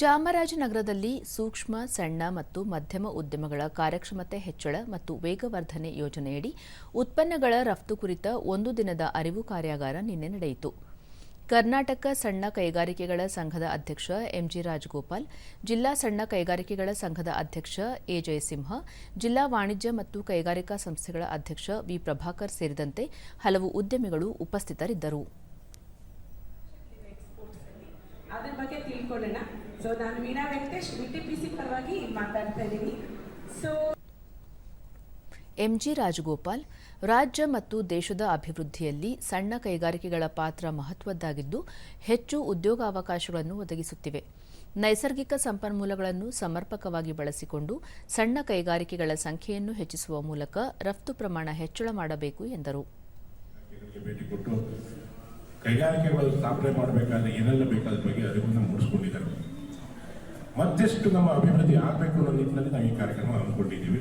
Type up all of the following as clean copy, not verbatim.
ಚಾಮರಾಜನಗರದಲ್ಲಿ ಸೂಕ್ಷ್ಮ, ಸಣ್ಣ ಮತ್ತು ಮಧ್ಯಮ ಉದ್ಯಮಗಳ ಕಾರ್ಯಕ್ಷಮತೆ ಹೆಚ್ಚಳ ಮತ್ತು ವೇಗವರ್ಧನೆ ಯೋಜನೆಯಡಿ ಉತ್ಪನ್ನಗಳ ರಫ್ತು ಕುರಿತ ಒಂದು ದಿನದ ಅರಿವು ಕಾರ್ಯಾಗಾರ ನಿನ್ನೆ ನಡೆಯಿತು. ಕರ್ನಾಟಕ ಸಣ್ಣ ಕೈಗಾರಿಕೆಗಳ ಸಂಘದ ಅಧ್ಯಕ್ಷ ಎಂಜಿ ರಾಜಗೋಪಾಲ್, ಜಿಲ್ಲಾ ಸಣ್ಣ ಕೈಗಾರಿಕೆಗಳ ಸಂಘದ ಅಧ್ಯಕ್ಷ ಎ ಜಯಸಿಂಹ, ಜಿಲ್ಲಾ ವಾಣಿಜ್ಯ ಮತ್ತು ಕೈಗಾರಿಕಾ ಸಂಸ್ಥೆಗಳ ಅಧ್ಯಕ್ಷ ವಿ ಪ್ರಭಾಕರ್ ಸೇರಿದಂತೆ ಹಲವು ಉದ್ಯಮಿಗಳು ಉಪಸ್ಥಿತರಿದ್ದರು. ಅದರ ಬಗ್ಗೆ ತಿಳ್ಕೊಳ್ಳೋಣ. ಸೊ ನಾನು ವೀಣಾ ವೆಂಕಟೇಶ್ ವಿಟಿಪಿಸಿ ಪರವಾಗಿ ಮಾತಾಡ್ತಾ ಇದ್ದೀನಿ. ಎಂಜಿ ರಾಜಗೋಪಾಲ್, ರಾಜ್ಯ ಮತ್ತು ದೇಶದ ಅಭಿವೃದ್ಧಿಯಲ್ಲಿ ಸಣ್ಣ ಕೈಗಾರಿಕೆಗಳ ಪಾತ್ರ ಮಹತ್ವದ್ದಾಗಿದ್ದು, ಹೆಚ್ಚು ಉದ್ಯೋಗಾವಕಾಶಗಳನ್ನು ಒದಗಿಸುತ್ತಿವೆ. ನೈಸರ್ಗಿಕ ಸಂಪನ್ಮೂಲಗಳನ್ನು ಸಮರ್ಪಕವಾಗಿ ಬಳಸಿಕೊಂಡು ಸಣ್ಣ ಕೈಗಾರಿಕೆಗಳ ಸಂಖ್ಯೆಯನ್ನು ಹೆಚ್ಚಿಸುವ ಮೂಲಕ ರಫ್ತು ಪ್ರಮಾಣ ಹೆಚ್ಚಳ ಮಾಡಬೇಕು ಎಂದರು. ಕೈಗಾರಿಕೆಗಳು ಸ್ಥಾಪನೆ ಮಾಡಬೇಕಾದ್ರೆ ಏನೆಲ್ಲ ಬೇಕಾದ ಬಗ್ಗೆ ಅರಿವನ್ನು ಮೂಡಿಸ್ಕೊಂಡಿದ್ದಾರೆ. ಮತ್ತಷ್ಟು ನಮ್ಮ ಅಭಿವೃದ್ಧಿ ಆಗಬೇಕು ಅನ್ನೋ ನಿಟ್ಟಿನಲ್ಲಿ ನಾವು ಈ ಕಾರ್ಯಕ್ರಮ ಹಮ್ಮಿಕೊಂಡಿದ್ದೀವಿ.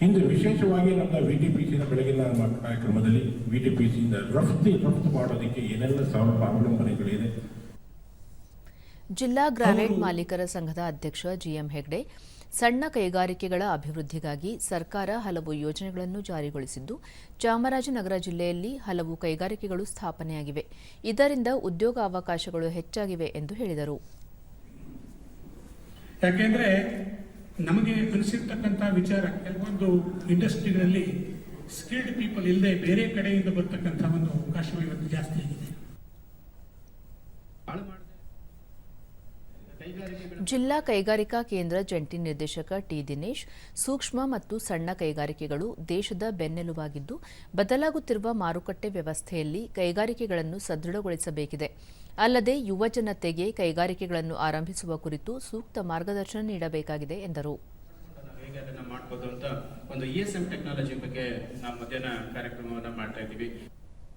ಇಂದು ವಿಶೇಷವಾಗಿ ನಮ್ಮ ವಿಟಿಪಿಸಿನ ಬೆಳಗಿನ ನಮ್ಮ ಕಾರ್ಯಕ್ರಮದಲ್ಲಿ ವಿಟಿಪಿಸಿಯಿಂದ ರಫ್ತು ಮಾಡೋದಕ್ಕೆ ಏನೆಲ್ಲ ಅವಲಂಬನೆಗಳಿದೆ. ಜಿಲ್ಲಾ ಗ್ರಾನೈಟ್ ಮಾಲೀಕರ ಸಂಘದ ಅಧ್ಯಕ್ಷ ಜಿಎಂ ಹೆಗ್ಡೆ, ಸಣ್ಣ ಕೈಗಾರಿಕೆಗಳ ಅಭಿವೃದ್ಧಿಗಾಗಿ ಸರ್ಕಾರ ಹಲವು ಯೋಜನೆಗಳನ್ನು ಜಾರಿಗೊಳಿಸಿದ್ದು, ಚಾಮರಾಜನಗರ ಜಿಲ್ಲೆಯಲ್ಲಿ ಹಲವು ಕೈಗಾರಿಕೆಗಳು ಸ್ಥಾಪನೆಯಾಗಿವೆ. ಇದರಿಂದ ಉದ್ಯೋಗಾವಕಾಶಗಳು ಹೆಚ್ಚಾಗಿವೆ ಎಂದು ಹೇಳಿದರು. ಯಾಕೆಂದ್ರೆ ನಮಗೆ ಅನಿಸಿರ್ತಕ್ಕಂಥ ವಿಚಾರ, ಕೆಲವೊಂದು ಇಂಡಸ್ಟ್ರಿಗಳಲ್ಲಿ ಸ್ಕಿಲ್ಡ್ ಪೀಪಲ್ ಇಲ್ಲದೆ ಬೇರೆ ಕಡೆಯಿಂದ ಬರ್ತಕ್ಕಂಥ ಒಂದು ಅವಕಾಶಗಳು ಇವತ್ತು ಜಾಸ್ತಿ ಆಗಿದೆ. ಜಿಲ್ಲಾ ಕೈಗಾರಿಕಾ ಕೇಂದ್ರ ಜಂಟಿ ನಿರ್ದೇಶಕ ಟಿ ದಿನೇಶ್, ಸೂಕ್ಷ್ಮ ಮತ್ತು ಸಣ್ಣ ಕೈಗಾರಿಕೆಗಳು ದೇಶದ ಬೆನ್ನೆಲುಬಾಗಿದ್ದು, ಬದಲಾಗುತ್ತಿರುವ ಮಾರುಕಟ್ಟೆ ವ್ಯವಸ್ಥೆಯಲ್ಲಿ ಕೈಗಾರಿಕೆಗಳನ್ನು ಸದೃಢಗೊಳಿಸಬೇಕಿದೆ. ಅಲ್ಲದೆ ಯುವ ಜನತೆಗೆ ಕೈಗಾರಿಕೆಗಳನ್ನು ಆರಂಭಿಸುವ ಕುರಿತು ಸೂಕ್ತ ಮಾರ್ಗದರ್ಶನ ನೀಡಬೇಕಾಗಿದೆ ಎಂದರು. ಹೇಗೆ ಅದನ್ನು ಮಾಡಬಹುದು ಅಂತ ಒಂದು ESM ಟೆಕ್ನಾಲಜಿ ಬಗ್ಗೆ ನಾವು ಮಧ್ಯಾಹ್ನ ಕಾರ್ಯಕ್ರಮವನ್ನು ಮಾಡ್ತಾ ಇದ್ದೀವಿ.